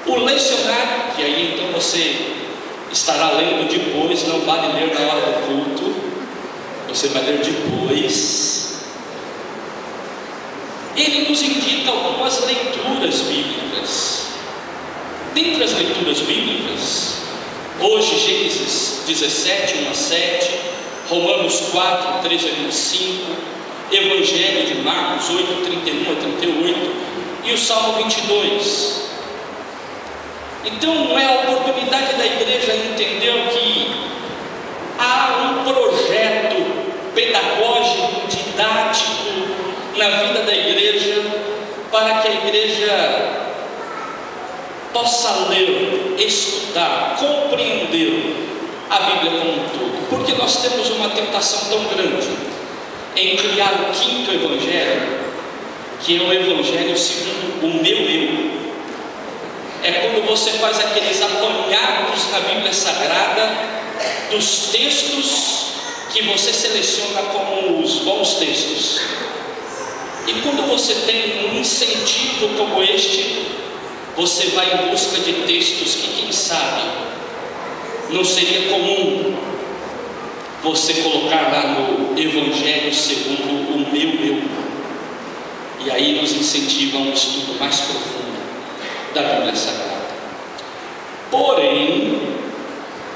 O lecionário, que aí então você estará lendo depois, não vale ler na hora do culto, você vai ler depois. Ele nos indica algumas leituras bíblicas. Dentre as leituras bíblicas, hoje Gênesis 17, 1 a 7, Romanos 4, 13 a 25, Evangelho de Marcos 8, 31 a 38 e o Salmo 22. Então é a oportunidade da igreja entender que há um projeto pedagógico, didático na vida da igreja, para que a igreja possa ler, estudar, compreender a Bíblia como um todo. Porque nós temos uma tentação tão grande em criar o quinto evangelho, que é o evangelho segundo o meu eu. É quando você faz aqueles apanhados na Bíblia Sagrada dos textos que você seleciona como os bons textos. E quando você tem um incentivo como este, você vai em busca de textos que, quem sabe, não seria comum você colocar lá no Evangelho segundo o meu eu. E aí nos incentiva a um estudo mais profundo da Bíblia Sagrada. Porém,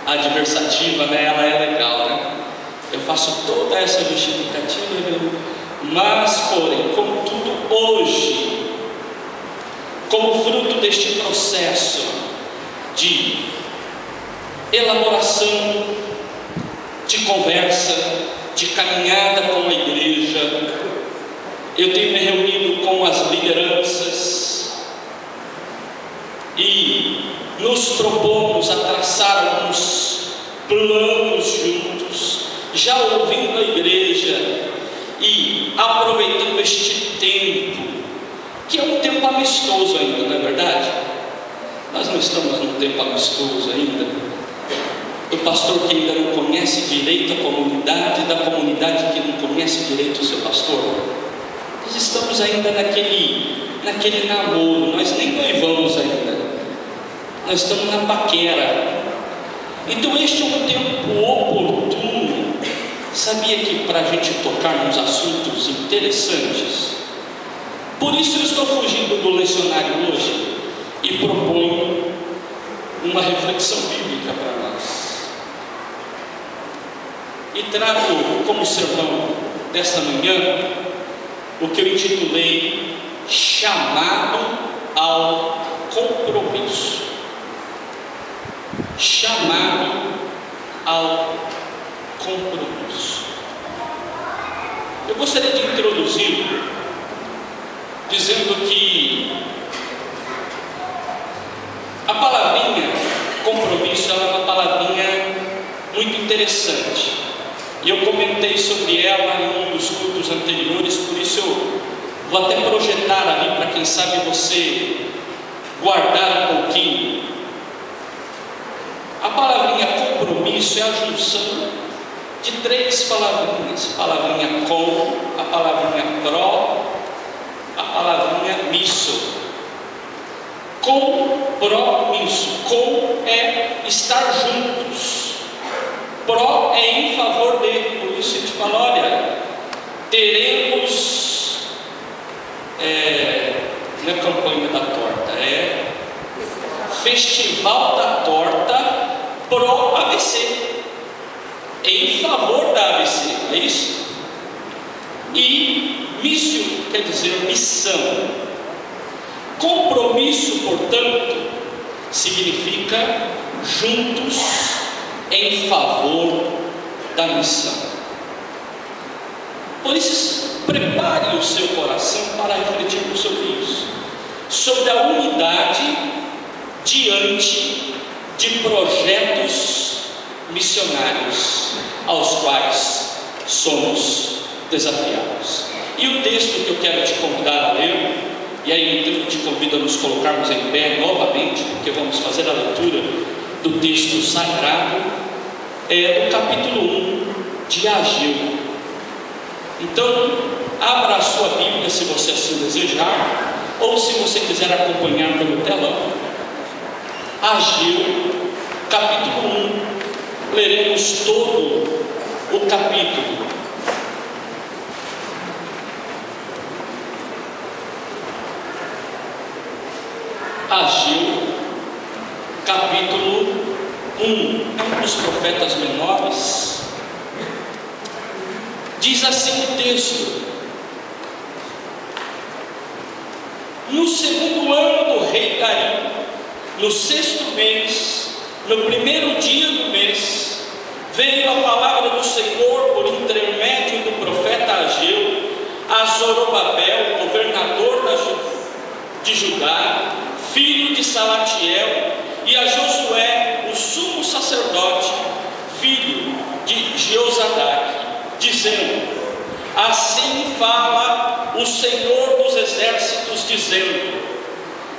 a adversativa, né, ela é legal, né? Eu faço toda essa justificativa, mas, porém, contudo, hoje, como fruto deste processo de elaboração, de conversa, de caminhada com a igreja, eu tenho me reunido com as lideranças e nos propomos a traçar alguns planos juntos, já ouvindo a igreja e aproveitando este tempo, que é um tempo amistoso ainda, não é verdade? Nós não estamos num tempo amistoso ainda, do pastor que ainda não conhece direito a comunidade, da comunidade que não conhece direito o seu pastor. Nós estamos ainda naquele namoro, nós nem noivamos ainda, nós estamos na paquera. Então este é um tempo oportuno, sabia, que para a gente tocar nos assuntos interessantes. Por isso eu estou fugindo do lecionário hoje e proponho uma reflexão bíblica para nós. E trago como sermão desta manhã o que eu intitulei Chamado ao Compromisso. Chamado ao compromisso. Eu gostaria de introduzir dizendo que a palavrinha compromisso é uma palavrinha muito interessante, e eu comentei sobre ela em um dos cultos anteriores, por isso eu vou até projetar ali para, quem sabe, você guardar um pouquinho. A palavrinha compromisso é a junção de três palavrinhas: a palavrinha com, a palavrinha pró, a palavrinha misso. Compromisso. Com é estar juntos, pró é em favor dele. Por isso a gente fala: olha, teremos não é campanha da torta, é festival da torta pró ABC, em favor da ABC, é isso? E missio quer dizer missão. Compromisso, portanto, significa juntos em favor da missão. Por isso, prepare o seu coração para refletirmos sobre isso, sobre a unidade diante de projetos missionários aos quais somos desafiados. E o texto que eu quero te convidar a ler, e aí então eu te convido a nos colocarmos em pé novamente, porque vamos fazer a leitura do texto sagrado, é do capítulo 1 de Ageu. Então, abra a sua Bíblia se você assim desejar, ou se você quiser acompanhar pelo telão, Ageu, capítulo 1. Leremos todo o capítulo. Ageu, capítulo 1. É um dos profetas menores. Diz assim o texto: no segundo ano do rei Dario, no sexto mês, no primeiro dia do mês, veio a palavra do Senhor por intermédio do profeta Ageu a Zorobabel, governador de Judá, filho de Salatiel, e a Josué, o sumo sacerdote, filho de Jeozadaque, dizendo: assim fala o Senhor dos exércitos, dizendo: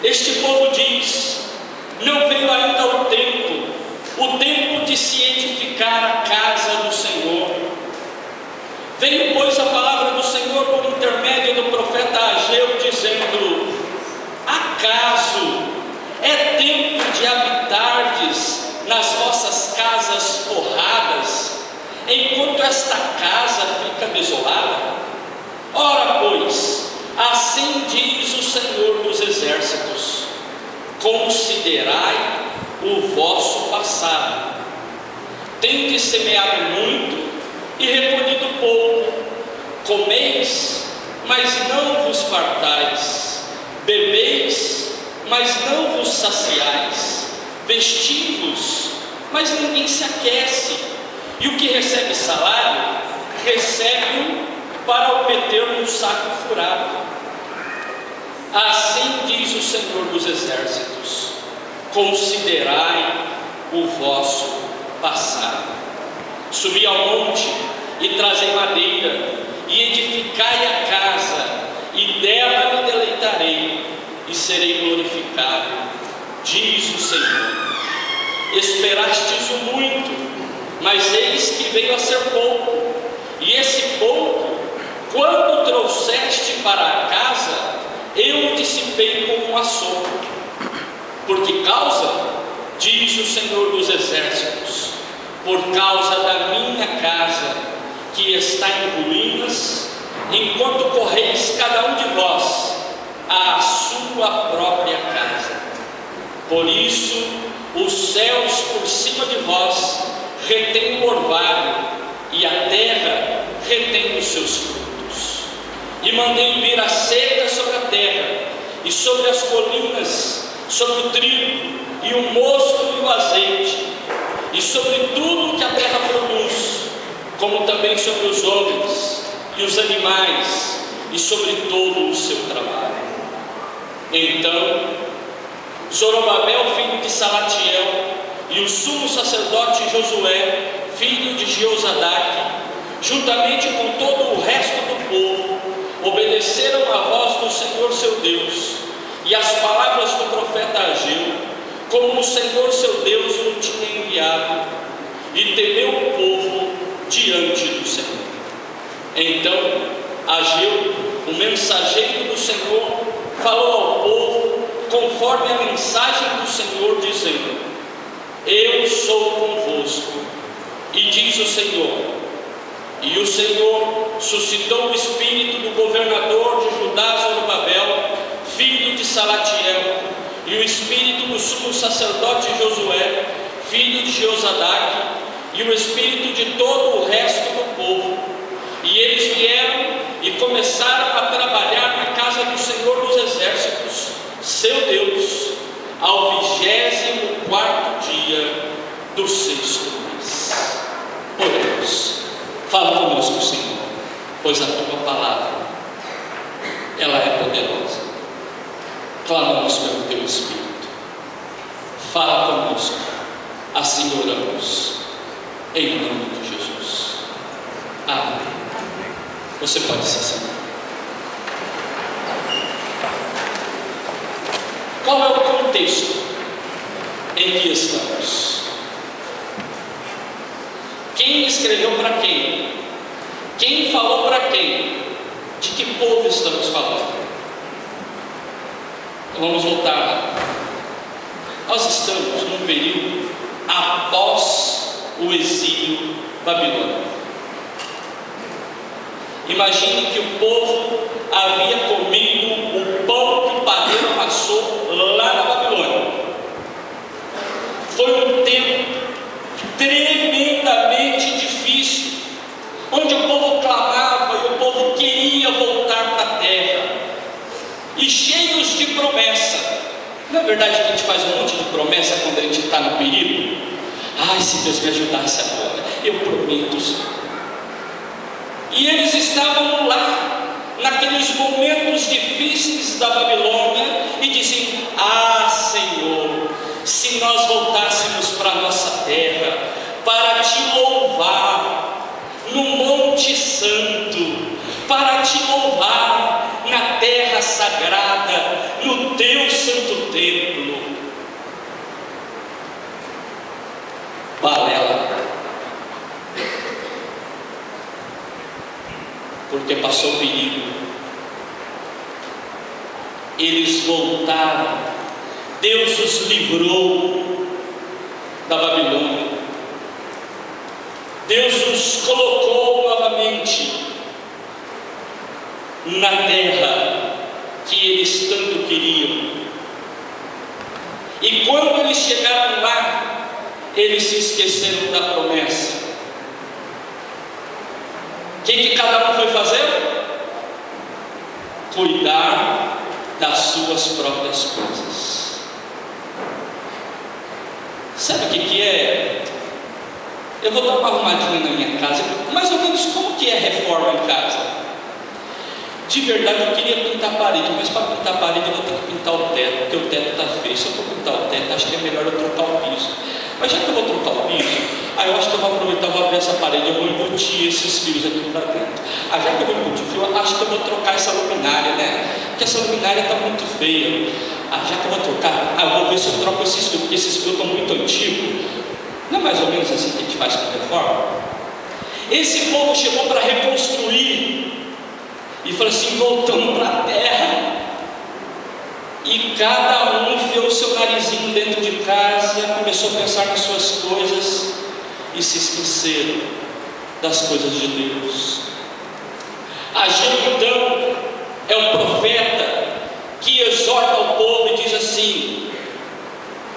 este povo diz, não veio ainda o tempo de se edificar a casa do Senhor. Veio, pois, a palavra do Senhor por intermédio do profeta Ageu, dizendo: acaso é tempo de habitardes nas vossas casas forradas, enquanto esta casa fica desolada? Ora, pois, assim diz o Senhor dos exércitos: considerai o vosso passado. Tendes semeado muito e recolhido pouco, comeis, mas não vos fartais, bebeis, mas não vos saciais, vestivos, mas ninguém se aquece, e o que recebe salário, recebe-o para o meter num saco furado. Assim diz o Senhor dos exércitos: considerai o vosso passado. Subi ao monte e trazei madeira, e edificai a casa, e dela me deleitarei, e serei glorificado, diz o Senhor. Esperastes o muito, mas eis que veio a ser pouco, e esse pouco, quando trouxeste para a casa, eu o dissipei como um assopro. Por que causa? Diz o Senhor dos exércitos: por causa da minha casa, que está em ruínas, enquanto correis cada um de vós à sua própria casa. Por isso, os céus por cima de vós retêm o orvalho, e a terra retém os seus frutos. E mandei vir a seca sobre a terra, e sobre as colinas, sobre o trigo, e o mosto e o azeite, e sobre tudo que a terra produz, como também sobre os homens e os animais, e sobre todo o seu trabalho. Então Zorobabel, filho de Salatiel, e o sumo sacerdote Josué, filho de Jeozadaque, juntamente com todo o resto do povo, obedeceram à voz do Senhor seu Deus e às palavras do profeta Ageu, como o Senhor seu Deus o tinha enviado, e temeu o povo diante do Senhor. Então Ageu, o mensageiro do Senhor, falou ao povo conforme a mensagem do Senhor, dizendo: eu sou convosco, e diz o Senhor. E o Senhor suscitou o espírito do governador de Judá, Zorobabel, filho de Salatiel, e o espírito do sumo sacerdote Josué, filho de Jeozadaque, e o espírito de todo o resto do povo. E eles vieram e começaram a trabalhar na casa do Senhor dos exércitos, seu Deus, ao 24º dia do sexto mês. Oremos. Fala conosco, Senhor, pois a tua palavra, ela é poderosa. Clamamos pelo teu Espírito. Fala conosco, assim oramos, em nome de Jesus. Amém. Você pode se sentar. Qual é o contexto em que estamos? Quem escreveu para quem? Quem falou para quem? De que povo estamos falando? Então vamos voltar lá. Nós estamos num período após o exílio babilônico. Imagine que o povo havia comido o pão que o padeiro amassou lá na Babilônia. Foi um tempo tremendamente difícil, onde o povo clamava e o povo queria voltar para a terra, e cheios de promessa. Não é verdade que a gente faz um monte de promessa quando a gente está no perigo? Ai, se Deus me ajudasse agora, eu prometo. E eles estavam lá, naqueles momentos difíceis da Babilônia, e diziam: ah, Senhor, se nós voltássemos para a nossa terra, para te louvar no Monte Santo, para te louvar na terra sagrada, no teu santo templo. Balela, porque passou perigo. Eles voltaram, Deus os livrou da Babilônia, Deus os colocou novamente na terra que eles tanto queriam. E quando eles chegaram lá, eles se esqueceram da promessa. O que cada um foi fazer? Cuidar das suas próprias coisas. Sabe o que é? Eu vou dar uma arrumadinha na minha casa, mais ou menos como que é reforma em casa. De verdade eu queria pintar a parede, mas para pintar a parede eu vou ter que pintar o teto, porque o teto está feio. Se eu for pintar o teto, acho que é melhor eu trocar o piso. Mas já que eu vou trocar o piso, aí eu acho que eu vou aproveitar, vou abrir essa parede, eu vou embutir esses fios aqui para dentro. Já que eu vou embutir o fio, eu acho que eu vou trocar essa luminária, né? Porque essa luminária está muito feia. Já que eu vou trocar, eu vou ver se eu troco esses fios, porque esses fios estão muito antigos. Não é mais ou menos assim que a gente faz com a reforma? Esse povo chegou para reconstruir e falou assim: voltamos para a terra. E cada um enfiou o seu narizinho dentro de casa, começou a pensar nas suas coisas e se esqueceram das coisas de Deus. Ageu então é o profeta que exorta o povo e diz assim: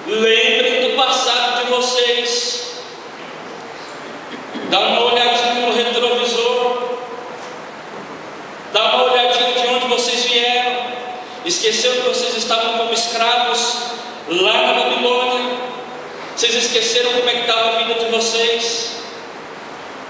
lembrem do passado de vocês, dá uma olhadinha no retrovisor, dá uma olhadinha de onde vocês vieram. Esqueceram que vocês estavam como escravos lá na Babilônia? Vocês esqueceram como é que estava a vida de vocês?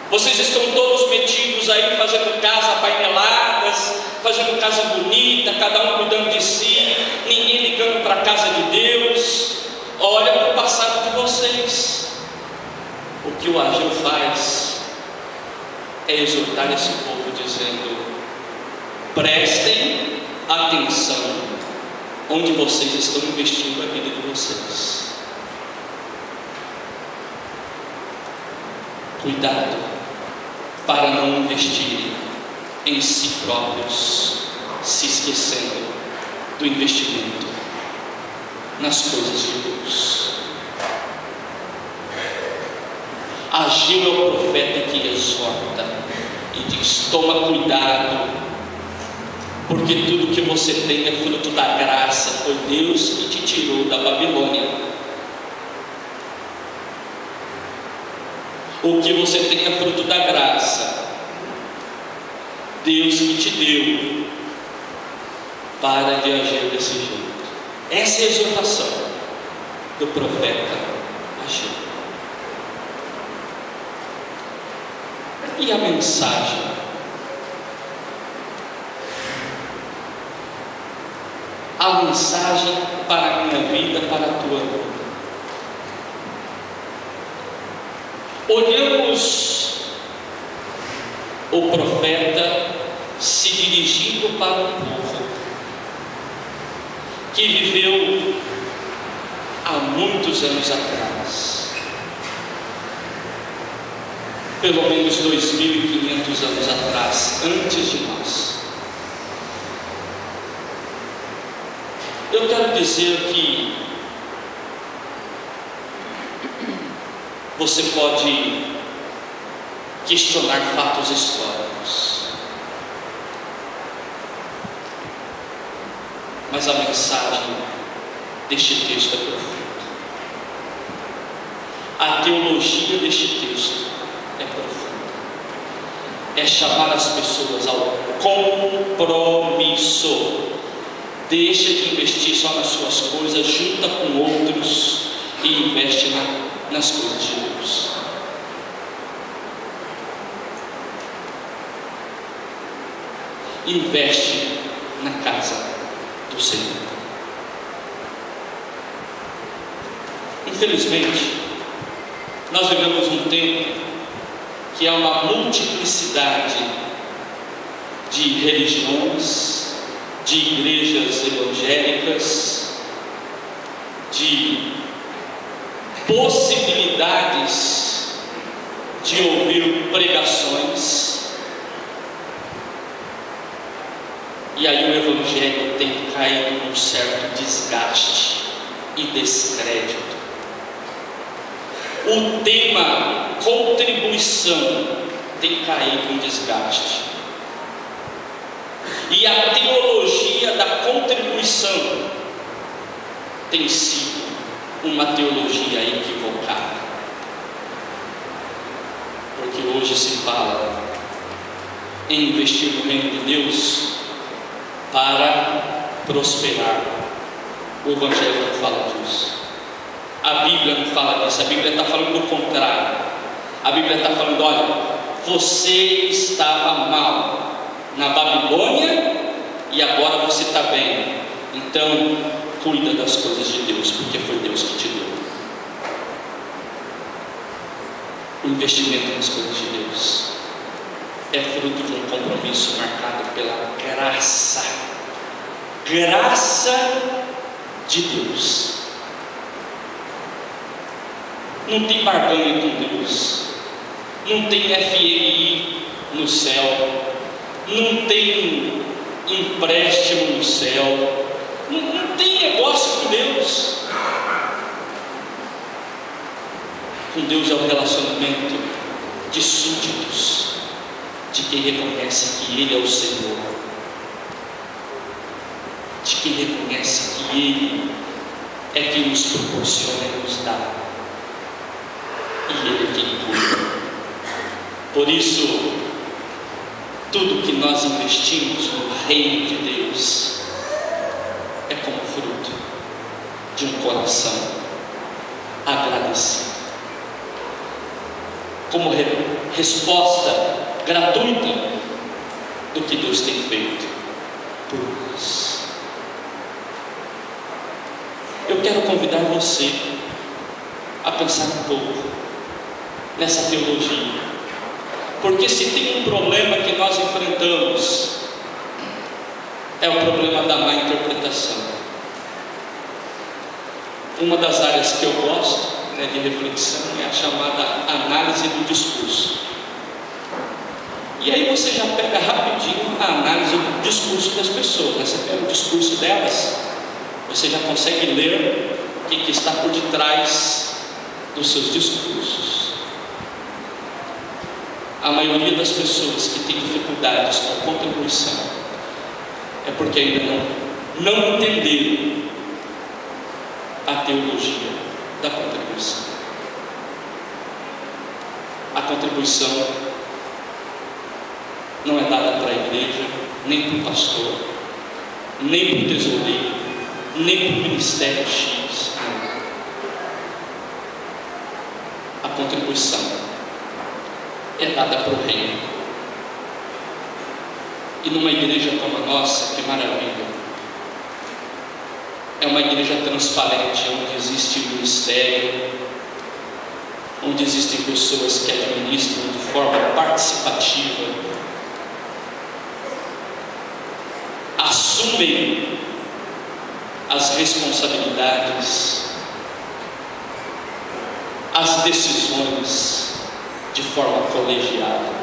Vocês estão todos metidos aí, fazendo casa apaineladas, fazendo casa bonita, cada um cuidando de si, ninguém ligando para a casa de Deus. Olha para o passado de vocês. O que o Ageu faz é exortar esse povo, dizendo: prestem atenção onde vocês estão investindo a vida de vocês. Cuidado para não investirem em si próprios, se esquecendo do investimento nas coisas de Deus. Ageu é o profeta que exorta e diz: toma cuidado, porque tudo que você tem é fruto da graça. Foi Deus que te tirou da Babilônia. O que você tem é fruto da graça, Deus que te deu. Para de agir desse jeito. Essa é a exortação do profeta Ageu. E a mensagem? A mensagem para a minha vida, para a tua vida. Olhamos o profeta se dirigindo para um povo que viveu há muitos anos atrás, pelo menos 2.500 anos atrás, antes de nós. Eu quero dizer que Você pode questionar fatos históricos, mas a mensagem deste texto é profunda. A teologia deste texto é profunda. É chamar as pessoas ao compromisso. Deixa de investir só nas suas coisas, junta com outros e investe nas coisas de Deus. Investe na casa do Senhor. Infelizmente, nós vivemos um tempo que há uma multiplicidade de religiões, de igrejas evangélicas, de possibilidades de ouvir pregações, e aí o evangelho tem caído num certo desgaste e descrédito. O tema contribuição tem caído em desgaste, e a teologia da contribuição tem sido uma teologia equivocada, porque hoje se fala em investir no reino de Deus para prosperar. O evangelho não fala disso, a Bíblia não fala disso, a Bíblia está falando do contrário. A Bíblia está falando: olha, você estava mal na Babilônia e agora você está bem, então cuida das coisas de Deus, porque foi Deus que te deu. O investimento nas coisas de Deus é fruto de um compromisso marcado pela graça de Deus. Não tem barganha com Deus, não tem FMI no céu, não tem empréstimo no céu, não tem negócio com Deus. Com Deus é um relacionamento de súditos, de quem reconhece que Ele é o Senhor, de quem reconhece que Ele é quem nos proporciona e nos dá, e Ele é quem cuida. Por isso, tudo que nós investimos no reino de Deus é como fruto de um coração agradecido, como resposta gratuita do que Deus tem feito por nós. Eu quero convidar você a pensar um pouco nessa teologia, porque se tem um problema que nós enfrentamos, é o problema da má interpretação. Uma das áreas que eu gosto de reflexão é a chamada análise do discurso. E aí você já pega rapidinho a análise do discurso das pessoas, né? Você pega o discurso delas, você já consegue ler o que está por detrás dos seus discursos. A maioria das pessoas que tem dificuldades com a contribuição é porque ainda não entenderam a teologia da contribuição. A contribuição não é dada para a igreja, nem para o pastor, nem para o tesoureiro, nem para o ministério X. Não. A contribuição é dada para o reino. E numa igreja como a nossa, que maravilha, é uma igreja transparente, onde existe ministério, onde existem pessoas que administram de forma participativa, assumem as responsabilidades, as decisões de forma colegiada.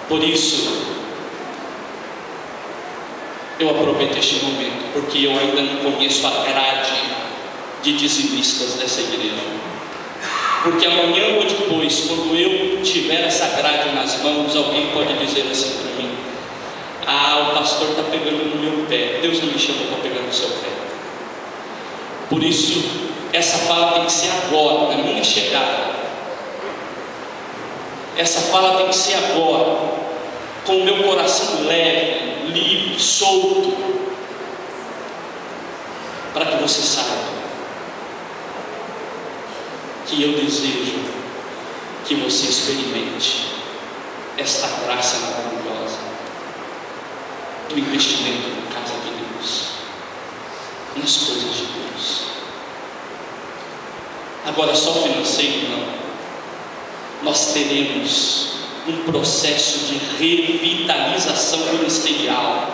Por isso, eu aproveito este momento, porque eu ainda não conheço a grade de dizimistas dessa igreja. Porque amanhã ou depois, quando eu tiver essa grade nas mãos, alguém pode dizer assim para mim: ah, o pastor está pegando no meu pé. Deus não me chamou para pegar no seu pé. Por isso, essa fala tem que ser agora, na minha chegada. Essa fala tem que ser agora, com o meu coração leve, livre, solto, para que você saiba que eu desejo que você experimente esta graça maravilhosa do investimento na casa de Deus, nas coisas de Deus. Agora, só financeiro não. Nós teremos um processo de revitalização ministerial.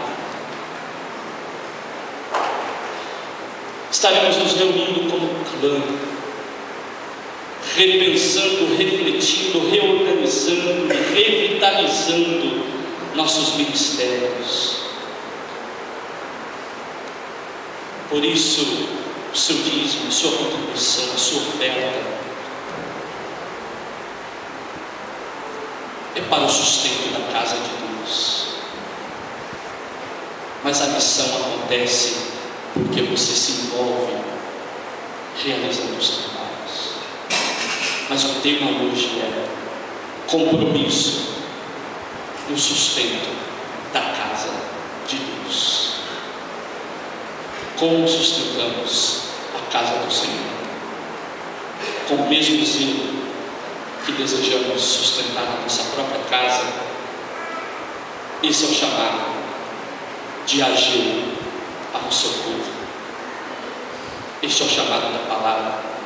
Estaremos nos reunindo como clã, repensando, refletindo, reorganizando e revitalizando nossos ministérios. Por isso, o seu dízimo, a sua contribuição, a sua oferta é para o sustento da casa de Deus. Mas a missão acontece porque você se envolve realizando os trabalhos. Mas o tema hoje é compromisso no sustento da casa de Deus. Como sustentamos a casa do Senhor? Com o mesmo zelo que desejamos sustentar a nossa própria casa. Esse é o chamado de agir para o seu povo. Este é o chamado da palavra.